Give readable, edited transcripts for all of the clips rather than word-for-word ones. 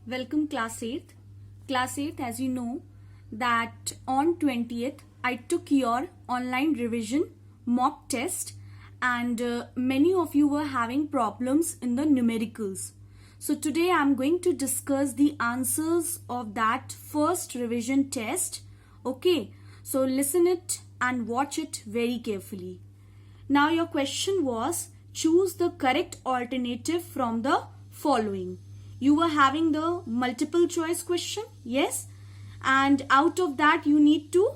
Welcome class 8th. Class 8th, as you know that on 20th I took your online revision mock test and many of you were having problems in the numericals. So today I am going to discuss the answers of that first revision test. Okay, so listen it and watch it very carefully. Now your question was, choose the correct alternative from the following. You were having the multiple choice question, yes, and out of that you need to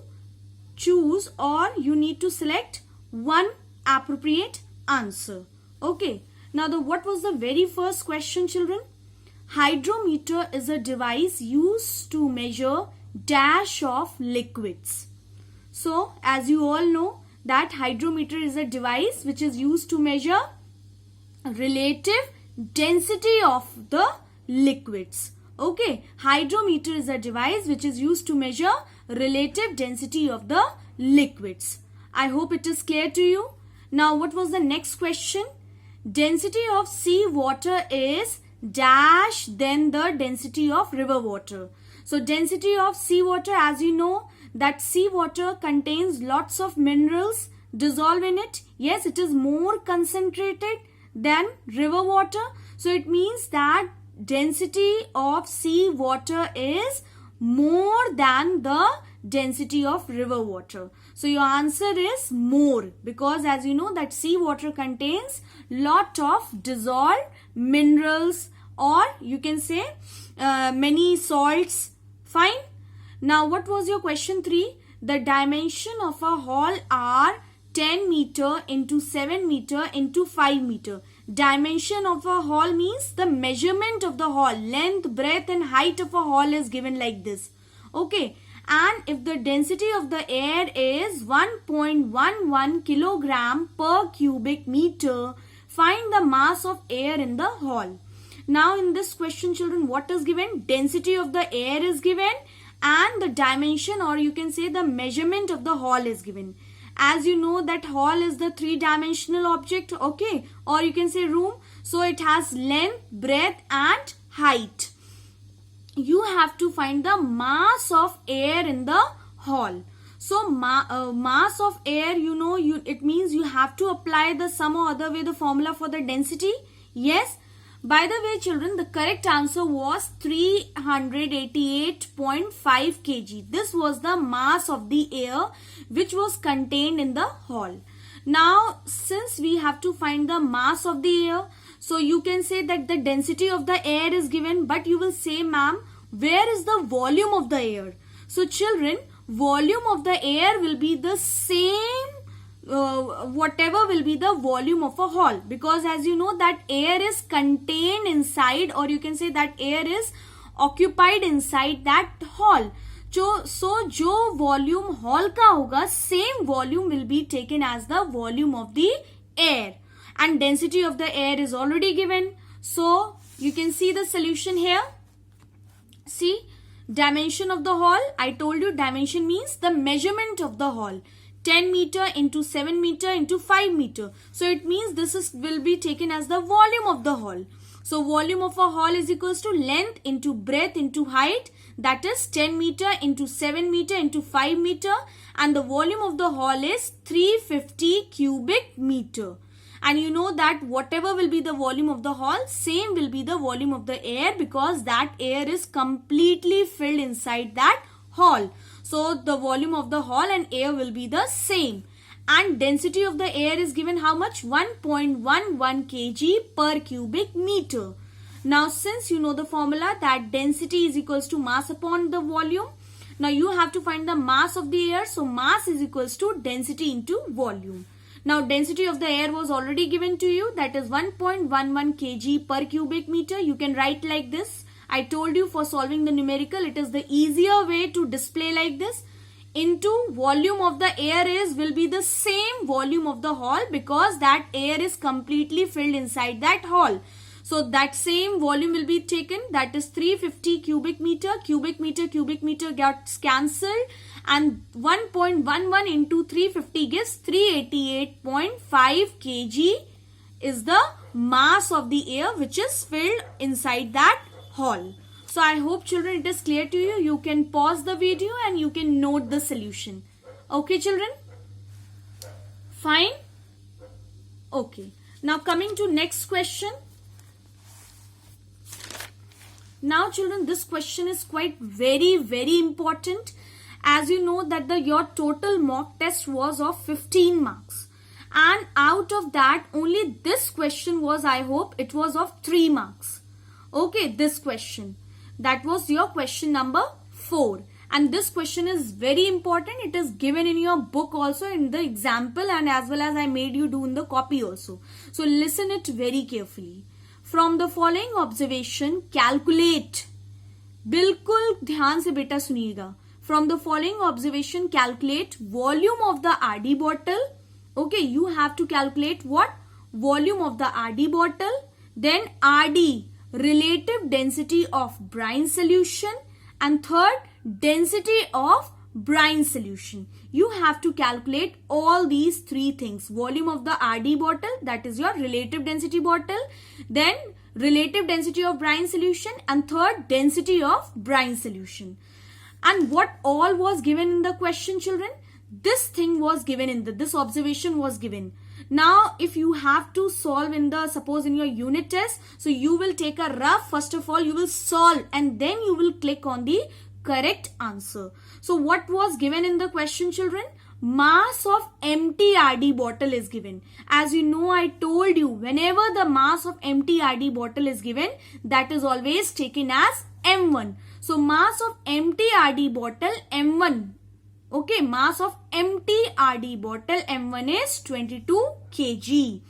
choose or you need to select one appropriate answer. Okay, now what was the very first question, children? Hydrometer is a device used to measure dash of liquids. So as you all know that hydrometer is a device which is used to measure relative density of the liquids. Okay, hydrometer is a device which is used to measure relative density of the liquids. I hope it is clear to you. Now what was the next question? Density of sea water is dash than the density of river water. So density of sea water, as you know that sea water contains lots of minerals dissolved in it. Yes, it is more concentrated than river water. So it means that density of sea water is more than the density of river water. So your answer is more, because as you know that sea water contains lot of dissolved minerals, or you can say many salts. Fine. Now what was your question 3? The dimension of a hall are 10 meter into 7 meter into 5 meter. Dimension of a hall means the measurement of the hall. Length, breadth and height of a hall is given like this. Okay. And if the density of the air is 1.11 kilogram per cubic meter, find the mass of air in the hall. Now in this question, children, what is given? Density of the air is given and the dimension, or you can say the measurement of the hall is given. As you know that hall is the three-dimensional object, okay, or you can say room. So it has length, breadth and height. You have to find the mass of air in the hall. So mass of air, you know, it means you have to apply the some or other way the formula for the density. Yes. By the way, children, the correct answer was 388.5 kg. This was the mass of the air which was contained in the hall. Now, since we have to find the mass of the air, so you can say that the density of the air is given, but you will say, ma'am, where is the volume of the air? So, children, volume of the air will be the same whatever will be the volume of a hall, because as you know that air is contained inside, or you can say that air is occupied inside that hall. So जो volume hall का होगा, same volume will be taken as the volume of the air, and density of the air is already given. So you can see the solution here. See, dimension of the hall, I told you dimension means the measurement of the hall. 10 meter into 7 meter into 5 meter. So it means this will be taken as the volume of the hall. So volume of a hall is equals to length into breadth into height. That is 10 meter into 7 meter into 5 meter. And the volume of the hall is 350 cubic meter. And you know that whatever will be the volume of the hall, same will be the volume of the air, because that air is completely filled inside that hall. So the volume of the hall and air will be the same. And density of the air is given how much? 1.11 kg per cubic meter. Now since you know the formula that density is equals to mass upon the volume, now you have to find the mass of the air. So mass is equals to density into volume. Now density of the air was already given to you, that is 1.11 kg per cubic meter. You can write like this. I told you for solving the numerical, it is the easier way to display like this. Into volume of the air will be the same volume of the hall, because that air is completely filled inside that hall. So that same volume will be taken, that is 350 cubic meter. Cubic meter gets cancelled, and 1.11 into 350 gives 388.5 kg is the mass of the air which is filled inside that hall. So I hope children it is clear to you. You can pause the video and you can note the solution. Okay children? Fine? Okay. Now coming to next question. Now children, this question is quite very important. As you know that your total mock test was of 15 marks. And out of that only this question was, I hope it was of 3 marks. Okay, this question. That was your question number 4. And this question is very important. It is given in your book also in the example, and as well as I made you do in the copy also. So listen it very carefully. From the following observation, calculate. बिल्कुल ध्यान से बेटा सुनिएगा. From the following observation, calculate volume of the RD bottle. Okay, you have to calculate what? Volume of the RD bottle. Then RD, relative density of brine solution. And third, density of brine solution. You have to calculate all these 3 things. Volume of the RD bottle, that is your relative density bottle. Then relative density of brine solution. And third, density of brine solution. And what all was given in the question, children? This thing was given in this observation was given. Now, if you have to solve in suppose in your unit test, so you will take a rough, first of all, you will solve and then you will click on the correct answer. So, what was given in the question, children? Mass of empty RD bottle is given. As you know, I told you, whenever the mass of empty RD bottle is given, that is always taken as M1. So, mass of empty RD bottle M1. Okay, mass of empty RD bottle M1 is 22 kg.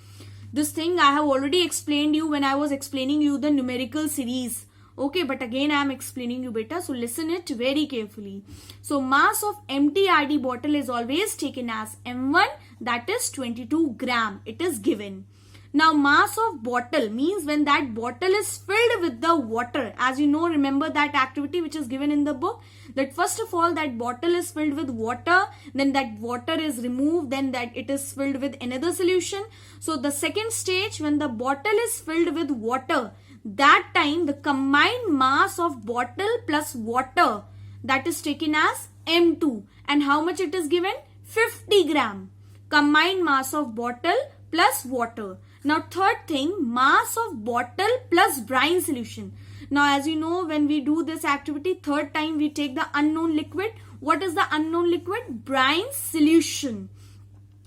This thing I have already explained you when I was explaining you the numerical series. Okay, but again I am explaining you beta. So, listen it very carefully. So, mass of empty RD bottle is always taken as M1, that is 22 gram. It is given. Now, mass of bottle means when that bottle is filled with the water. As you know, remember that activity which is given in the book. That first of all, that bottle is filled with water. Then that water is removed. Then that it is filled with another solution. So, the second stage, when the bottle is filled with water, that time the combined mass of bottle plus water, that is taken as M2. And how much it is given? 50 gram. Combined mass of bottle plus water. Now, third thing, mass of bottle plus brine solution. Now, as you know, when we do this activity, third time we take the unknown liquid. What is the unknown liquid? Brine solution.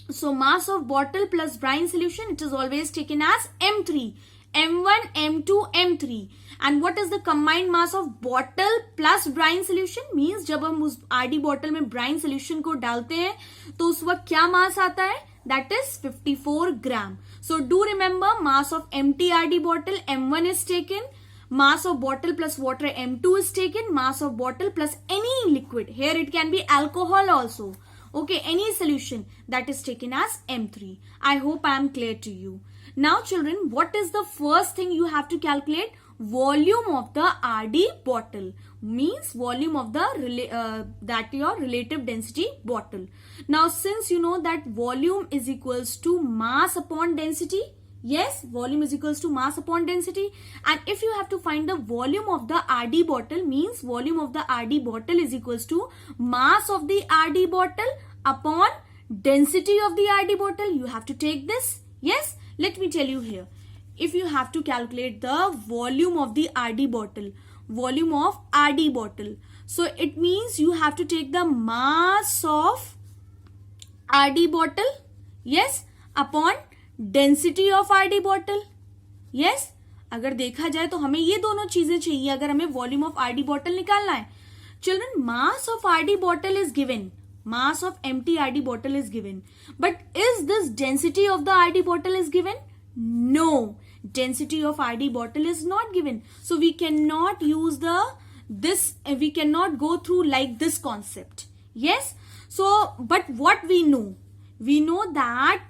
So, mass of bottle plus brine solution, it is always taken as M3. M1, M2, M3. And what is the combined mass of bottle plus brine solution? Means जब हम उस RD bottle में brine solution को डालते हैं, तो उस वक्त क्या mass आता है? That is 54 gram. So, do remember mass of empty RD bottle M1 is taken. Mass of bottle plus water M2 is taken. Mass of bottle plus any liquid. Here it can be alcohol also. Okay, any solution that is taken as M3. I hope I am clear to you. Now children, what is the first thing you have to calculate? Volume of the RD bottle. Means volume of the your relative density bottle. Now since you know that volume is equals to mass upon density. Yes, volume is equals to mass upon density. And if you have to find the volume of the RD bottle, means volume of the RD bottle is equals to mass of the RD bottle upon density of the RD bottle. You have to take this. Yes, let me tell you here. If you have to calculate the volume of the RD bottle, volume of RD bottle. So it means you have to take the mass of RD bottle. Yes, upon density of RD bottle. Yes, अगर देखा जाए तो हमें ये दोनों चीजें चाहिए अगर हमें वॉल्यूम ऑफ आरडी बॉटल निकालना है. Children, mass of RD bottle is given, mass of empty RD bottle is given, but is this density of the RD bottle is given? No, density of RD bottle is not given. So we cannot use we cannot go through like this concept. Yes. So, but what we know that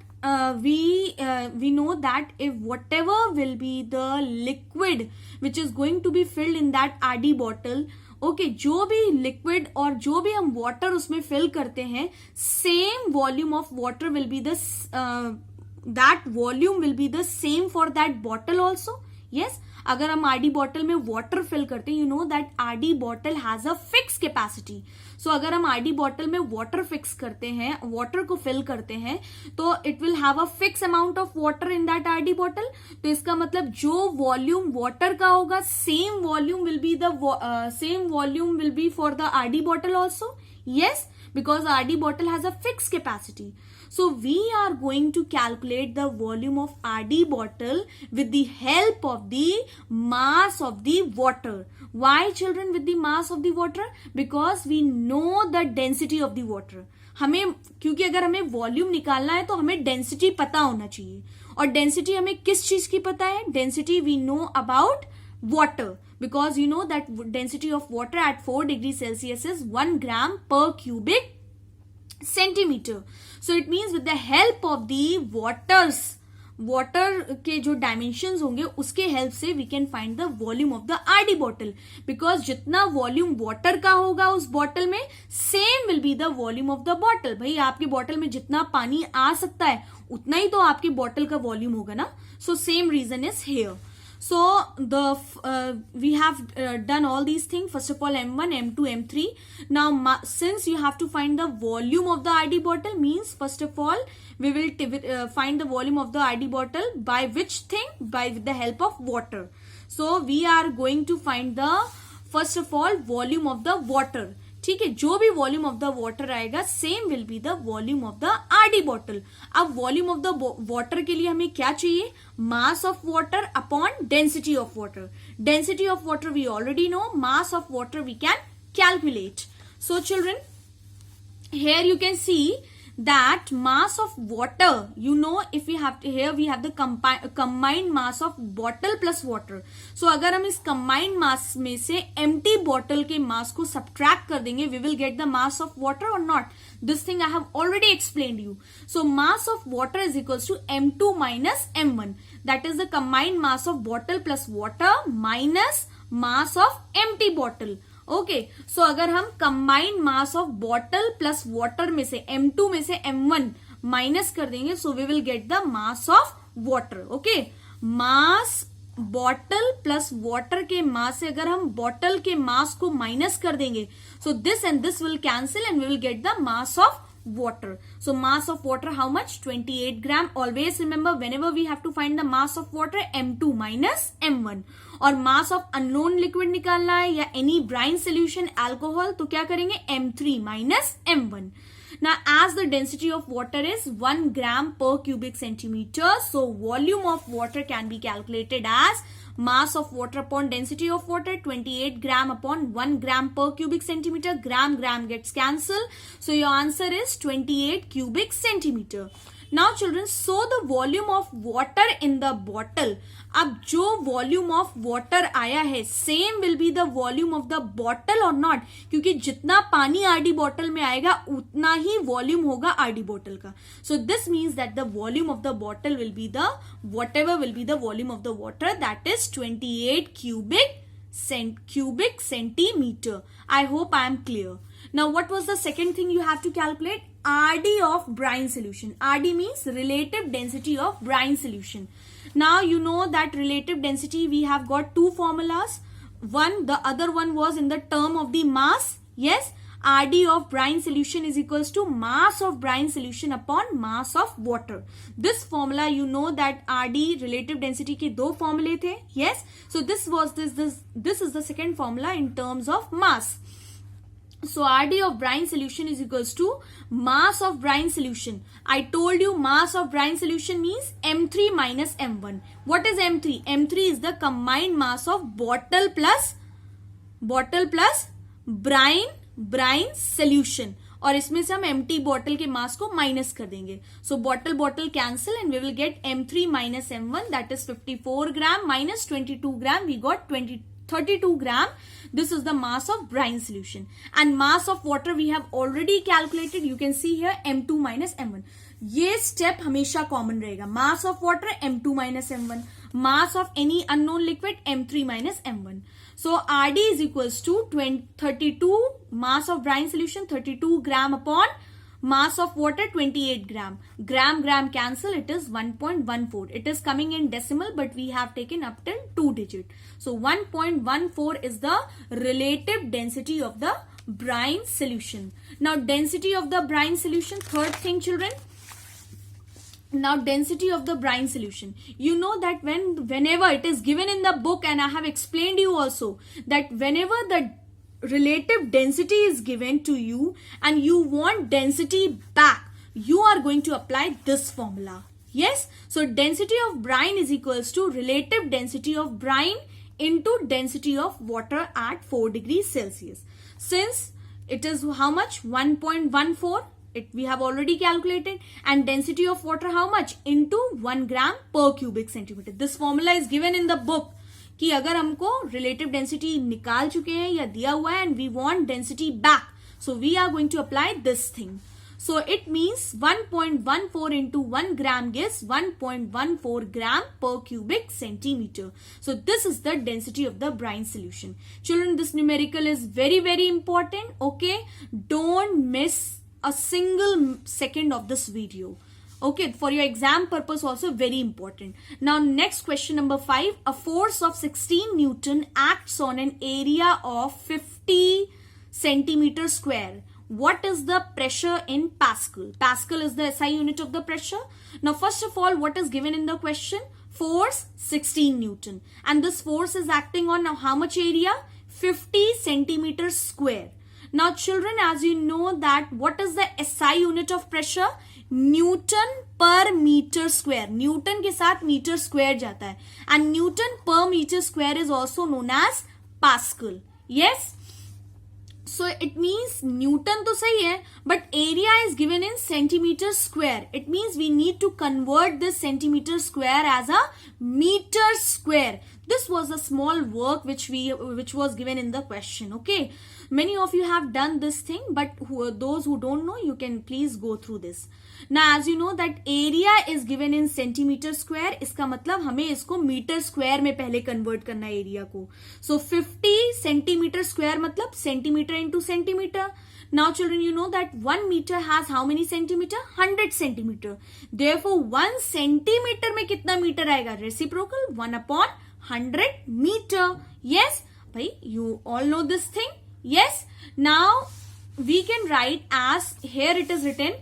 we know that if whatever will be the liquid which is going to be filled in that RD bottle, okay, जो भी liquid और जो भी हम water उसमें fill करते हैं, same volume of water will be that volume will be the same for that bottle also. Yes, अगर हम आरडी बॉटल में वाटर फिल करते हैं, you know that RD bottle has a fix capacity. So अगर हम RD bottle में water fix करते हैं, वाटर को फिल करते हैं, तो it will have a fix amount of water in that RD bottle. तो इसका मतलब जो वॉल्यूम वाटर का होगा, same volume will be for the RD bottle also. Yes, because RD bottle has a fixed capacity. So we are going to calculate the volume of RD bottle with the help of the mass of the water. Why, children, with the mass of the water? Because we know the density of the water. हमें, क्योंकि अगर हमें volume निकालना है तो हमें density पता होना चाहिए. और डेंसिटी हमें किस चीज की पता है? Density we know about water, because you know that density of water at 4 degrees Celsius is 1 gram per cubic centimeter. So it means with the help of the water के जो dimensions होंगे उसके help से we can find the volume of the RD bottle, because जितना volume water का होगा उस bottle में, same will be the volume of the bottle. भाई आपकी bottle में जितना पानी आ सकता है उतना ही तो आपकी bottle का volume होगा ना. So same reason is here. So we have done all these things. First of all, M1, M2, M3. Now, since you have to find the volume of the RD bottle, means first of all we will find the volume of the RD bottle by which thing? By with the help of water. So we are going to find the first of all volume of the water. ठीक है, जो भी volume of the water आएगा same will be the volume of the RD bottle. अब volume of the water के लिए हमें क्या चाहिए? Mass of water upon density of water. Density of water we already know, mass of water we can calculate. So children, here you can see that mass of water, you know, if we have here we have the combined mass of bottle plus water. So अगर हम इस combined mass में से empty bottle के mass को subtract कर देंगे, we will get the mass of water or not. This thing I have already explained you. So mass of water is equals to M2 minus M1. That is the combined mass of bottle plus water minus mass of empty bottle. Okay, so अगर हम combined mass of bottle plus water में से M2 में से M1 minus कर देंगे, so we will get the mass of water. Okay, mass bottle plus water के mass से अगर हम बॉटल के मास को माइनस कर देंगे, so this and this will cancel and we will get the mass of water. So mass of water how much? 28 gram. Always remember whenever we have to find the mass of water, M2 minus M1. और mass of unknown liquid निकालना है या any brine solution alcohol, तो क्या करेंगे? M3 minus M1. Now as the density of water is 1 gram per cubic centimeter, so volume of water can be calculated as mass of water upon density of water, 28 gram upon 1 gram per cubic centimeter. Gram gets cancelled, so your answer is 28 cubic centimeter. Now children, so the volume of water in the bottle, अब जो volume of water आया है same will be the volume of the bottle or not, क्योंकि जितना पानी RD bottle में आएगा उतना ही volume होगा आरडी बॉटल का. So this means that the volume of the bottle will be the whatever will be the volume of the water, that is 28 cubic centimeter. I hope I am clear. Now what was the second thing you have to calculate? RD of brine solution. RD means relative density of brine solution. Now you know that relative density we have got two formulas. The other one was in the term of the mass. Yes, RD of brine solution is equals to mass of brine solution upon mass of water. This formula you know that RD relative density के दो formulae थे. Yes, so this is the second formula in terms of mass. So RD of brine solution is equals to mass of brine solution. I told you mass of brine solution means M3 minus M1. What is M3? M3 is the combined mass of bottle plus brine solution. और इसमें से हम empty bottle के mass को minus कर देंगे. So bottle cancel and we will get M3 minus M1, that is 54 gram minus 22 gram. We got 32 gram. This is the mass of brine solution. And mass of water we have already calculated. You can see here M2 minus M1. ये step हमेशा common रहेगा. Mass of water M2 minus M1. Mass of any unknown liquid M3 minus M1. So RD is equals to 32 mass of brine solution, 32 gram upon Mass of water 28 gram. Gram cancel, it is 1.14. It is coming in decimal, but we have taken up till 2 digit. So 1.14 is the relative density of the brine solution. Now density of the brine solution, third thing children. Now density of the brine solution. You know that whenever it is given in the book, and I have explained you also that whenever the relative density is given to you and you want density back, you are going to apply this formula. Yes, so density of brine is equals to relative density of brine into density of water at 4 degrees Celsius. Since it is how much? 1.14. We have already calculated, and density of water how much? Into 1 gram per cubic centimeter. This formula is given in the book कि अगर हमको relative density निकाल चुके हैं या दिया हुआ है and we want density back, so we are going to apply this thing. So it means 1.14 into 1 gram gives 1.14 gram per cubic centimeter. So this is the density of the brine solution. Children, this numerical is very, very important. Okay, don't miss a single second of this video. Okay, for your exam purpose also very important. Now next question number 5. A force of 16 Newton acts on an area of 50 centimeter square. What is the pressure in Pascal? Pascal is the SI unit of the pressure. Now first of all, what is given in the question? Force 16 Newton. And this force is acting on now how much area? 50 centimeter square. Now children, as you know that what is the SI unit of pressure? Newton per metre square. Newton के साथ metre square जाता है and newton per metre square is also known as pascal. Yes, so it means newton तो सही है but area is given in centimetre square. It means we need to convert this centimetre square as a metre square. This was a small work which was given in the question. Okay, many of you have done this thing, but those who don't know, you can please go through this. Now as you know that area is given in centimeter square, इसका मतलब हमें इसको metre square में पहले convert करना है area को. So 50 centimeter square मतलब centimetre into centimetre. Now children, you know that 1 meter has how many centimeter? 100 centimeter. Therefore 1 centimeter में कितना मीटर आएगा? Reciprocal 1/100 meter. Yes, bhai, you all know this thing. Yes, now we can write as here it is written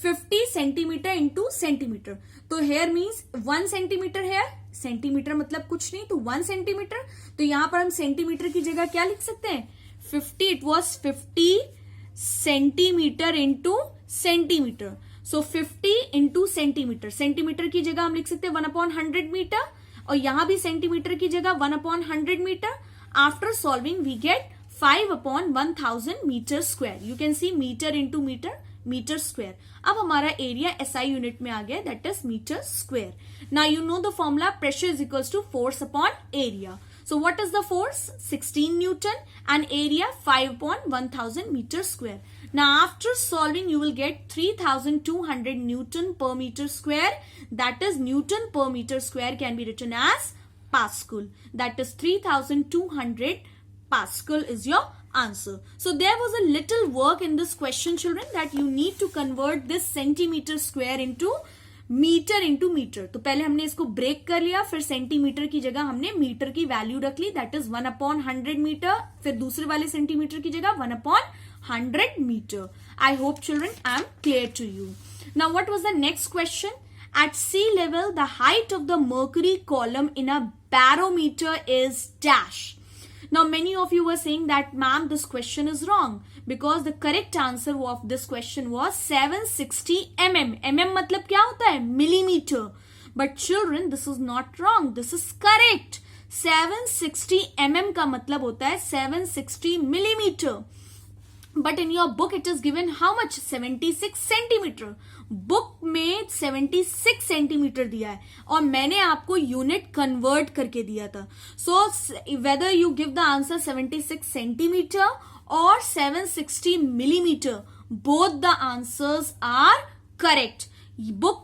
50 centimeter into centimeter. तो here means 1 centimeter here. Centimetre मतलब कुछ नहीं, तो 1 centimetre. तो यहां पर हम सेंटीमीटर की जगह क्या लिख सकते हैं? 50. It was 50 centimetre into centimetre. So 50 into centimetre. Centimetre की जगह हम लिख सकते हैं 1/100 मीटर, और यहां भी सेंटीमीटर की जगह 1/100 metre. After solving we get 5/1000 metre square. You can see metre into metre, metre square. अब हमारा एरिया एसआई यूनिट में आ गया, that is metre square. Now you know the formula, pressure is equals to force upon area. So what is the force? 16 Newton and area 5/1000 meter square. Now after solving you will get 3200 Newton per meter square. That is Newton per meter square can be written as Pascal. That is 3200 Pascal is your answer. So there was a little work in this question children, that you need to convert this centimeter square into metre into metre. तो पहले हमने इसको break कर लिया, फिर centimetre की जगह हमने मीटर की वैल्यू रख ली, दैट इज 1/100 मीटर. फिर दूसरे वाले सेंटीमीटर की जगह 1/100 metre. I hope children I am clear to you. Now what was the next question? At sea level the height of the mercury column in a barometer is dash. Now many of you were saying that ma'am this question is wrong because the correct answer of this question was 760 mm. mm मतलब क्या होता है? Millimeter. But children this is not wrong. This is correct. 760 mm का मतलब होता है 760 millimeter. But in your book it is given how much? 76 centimeter. Book में 76 centimetre दिया है और मैंने आपको यूनिट कन्वर्ट करके दिया था. So whether you give the answer 76 centimetre और 760 millimetre, both the answers are correct. Book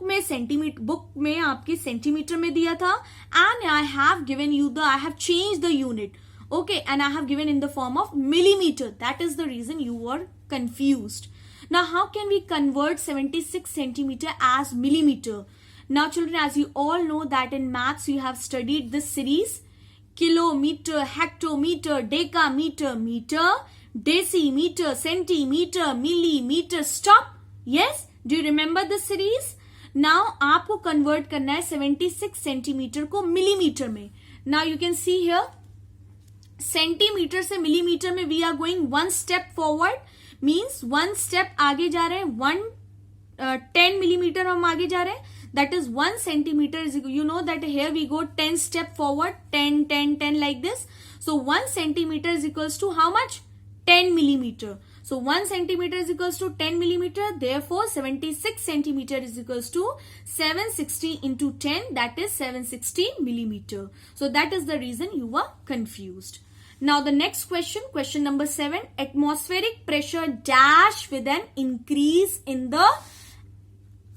में आपकी सेंटीमीटर में दिया था and I have given you the, I have change the unit. Okay, and I have given in the form of millimeter. That is the reason you were confused. Now how can we convert 76 centimeter as millimeter? Now children, as you all know that in maths you have studied this series: kilometer, hectometer, decameter, meter, decimeter, centimeter, millimeter. Stop. Yes, do you remember this series? Now आपको convert करना है 76 centimetre को millimeter में. Now you can see here, centimetre से millimetre में we are going one step forward, means one step आगे जा रहे हैं, 10 millimeter हम आगे जा रहे हैं. That is 1 centimeter is, you know that here we go 10 step forward, 10, 10, 10 like this. So 1 centimeter is equals to how much? 10 millimeter. So 1 centimeter is equals to 10 millimeter. Therefore 76 centimeter is equals to 760 into 10, that is 760 millimeter. So that is the reason you were confused. Now the next question, question number 7, atmospheric pressure dash with an increase in the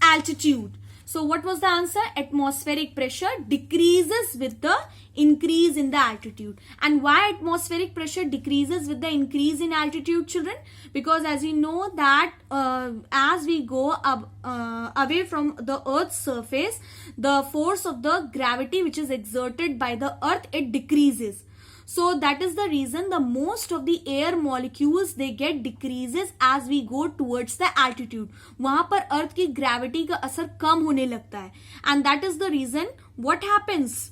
altitude. So what was the answer? Atmospheric pressure decreases with the increase in the altitude. And why atmospheric pressure decreases with the increase in altitude, children? Because as you know that as we go up, away from the earth's surface, the force of the gravity which is exerted by the earth, it decreases. So that is the reason the most of the air molecules they get decreases as we go towards the altitude. वहां पर अर्थ की gravity का असर कम होने लगता है. And that is the reason what happens.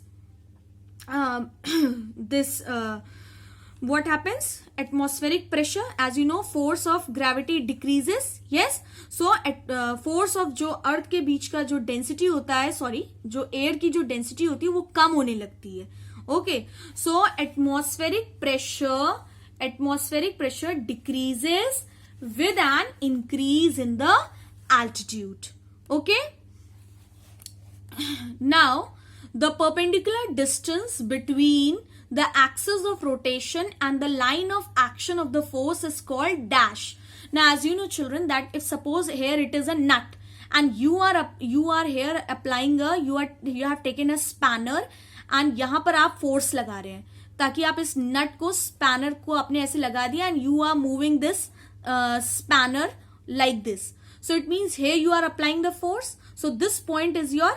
What happens? Atmospheric pressure, as you know, force of gravity decreases. Yes. So force of जो अर्थ के बीच का जो डेंसिटी होता है, सॉरी, जो एयर की जो डेंसिटी होती है वो कम होने लगती है. Okay, so atmospheric pressure decreases with an increase in the altitude. Okay, now the perpendicular distance between the axis of rotation and the line of action of the force is called dash. Now as you know children that if suppose here it is a nut and you are here applying you have taken a spanner and यहाँ पर आप force लगा रहे हैं ताकि आप इस नट को, स्पैनर को आपने ऐसे लगा दिया and you are moving this spanner like this. So it means here you are applying the force. So this point is your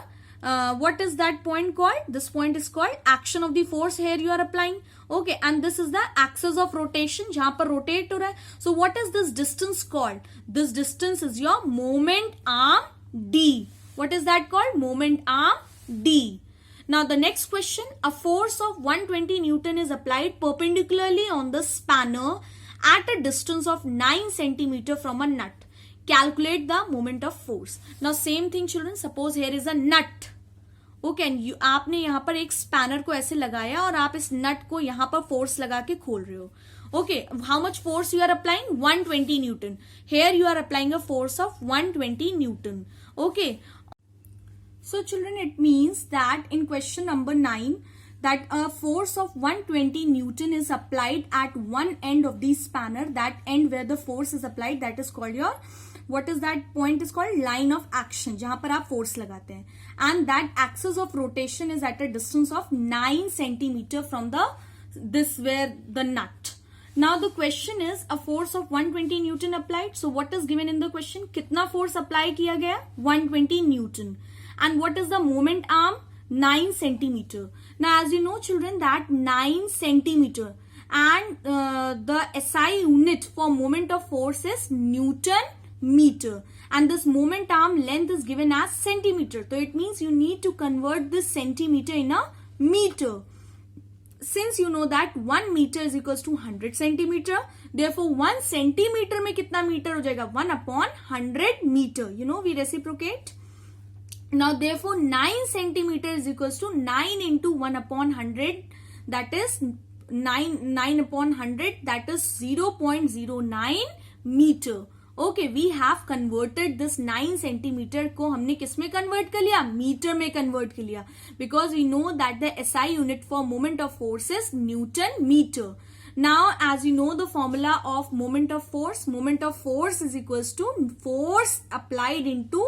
what is that point called? This point is called action of the force. Here you are applying. Okay, and this is the axis of rotation जहाँ पर rotate हो रहा है. So what is this distance called? This distance is your moment arm D. What is that called? Moment arm D. Now the next question, a force of 120 Newton is applied perpendicularly on the spanner at a distance of 9 centimeter from a nut. Calculate the moment of force. Now same thing children, suppose here is a nut. Okay, and आपने यहाँ पर एक spanner को ऐसे लगाया और आप इस नट को यहाँ पर फोर्स लगा के खोल रहे हो. Okay, how much force you are applying? 120 Newton. Here you are applying a force of 120 Newton. Okay. So children, it means that in question number 9 that a force of 120 Newton is applied at one end of the spanner. That end where the force is applied, that is called your, what is that point is called? Line of action, जहाँ पर आप force लगाते हैं. And that axis of rotation is at a distance of 9 centimeter from this where the nut. Now the question is a force of 120 Newton applied. So what is given in the question? कितना force apply किया गया? 120 Newton. And what is the moment arm? 9 centimeter. Now as you know children that 9 centimeter and the SI unit for moment of force is Newton meter. And this moment arm length is given as centimeter. So it means you need to convert this centimeter in a meter. Since you know that 1 meter is equals to 100 centimeter. Therefore 1 centimeter में कितना meter हो जाएगा? 1 upon 100 meter. You know we reciprocate. Now therefore 9 centimeter is equals to 9 into 1 upon 100, that is 9 upon 100, that is 0.09 meter. Okay, we have converted this 9 centimeter को हमने किस में convert कर लिया? Meter में convert कर लिया. Because we know that the SI unit for moment of force is Newton meter. Now as you know the formula of moment of force is equals to force applied into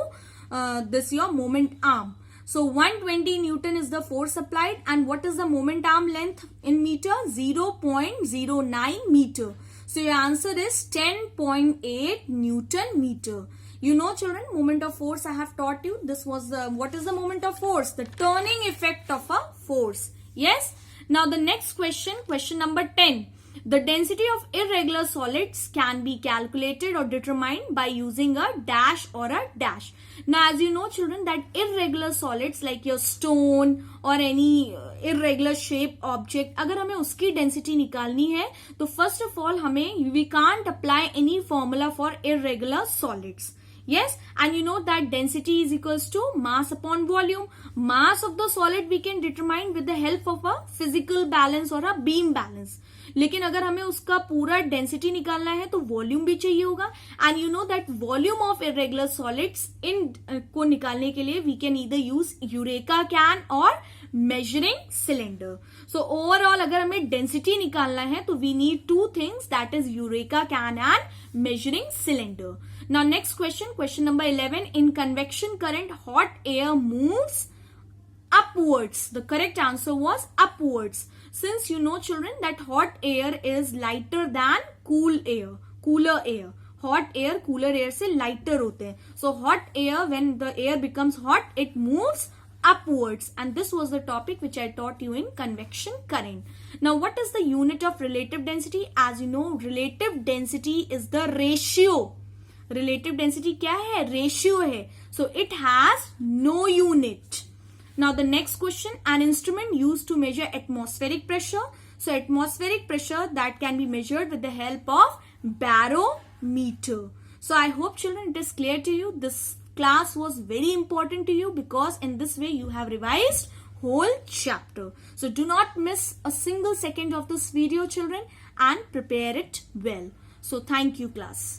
this your moment arm. So 120 Newton is the force applied and what is the moment arm length in meter? 0.09 meter. So your answer is 10.8 Newton meter. You know children, moment of force I have taught you. This was what is the moment of force? The turning effect of a force. Yes. Now the next question, question number 10. The density of irregular solids can be calculated or determined by using a dash or a dash. Now as you know children that irregular solids like your stone or any irregular shape object, अगर हमें उसकी density निकालनी है तो first of all हमें we can't apply any formula for irregular solids. Yes, and you know that density is equals to mass upon volume. Mass of the solid we can determine with the help of a physical balance or a beam balance. लेकिन अगर हमें उसका पूरा density निकालना है तो volume भी चाहिए होगा. And you know that volume of irregular solids in को निकालने के लिए we can either use eureka can और मेजरिंग सिलेंडर. सो ओवरऑल अगर हमें डेंसिटी निकालना है तो we need two things, that is eureka can and measuring cylinder. Now next question, question number 11. In convection current hot air moves upwards. The correct answer was upwards. Since you know children that hot air is lighter than cool air, cooler air. Hot air cooler air से lighter होते हैं. So hot air, when the air becomes hot, it moves upwards. And this was the topic which I taught you in convection current. Now what is the unit of relative density? As you know, relative density is the ratio. Relative density क्या है? Ratio है. So it has no unit. Now the next question, an instrument used to measure atmospheric pressure. So atmospheric pressure that can be measured with the help of barometer. So I hope children it is clear to you. This class was very important to you because in this way you have revised whole chapter. So do not miss a single second of this video children and prepare it well. So thank you class.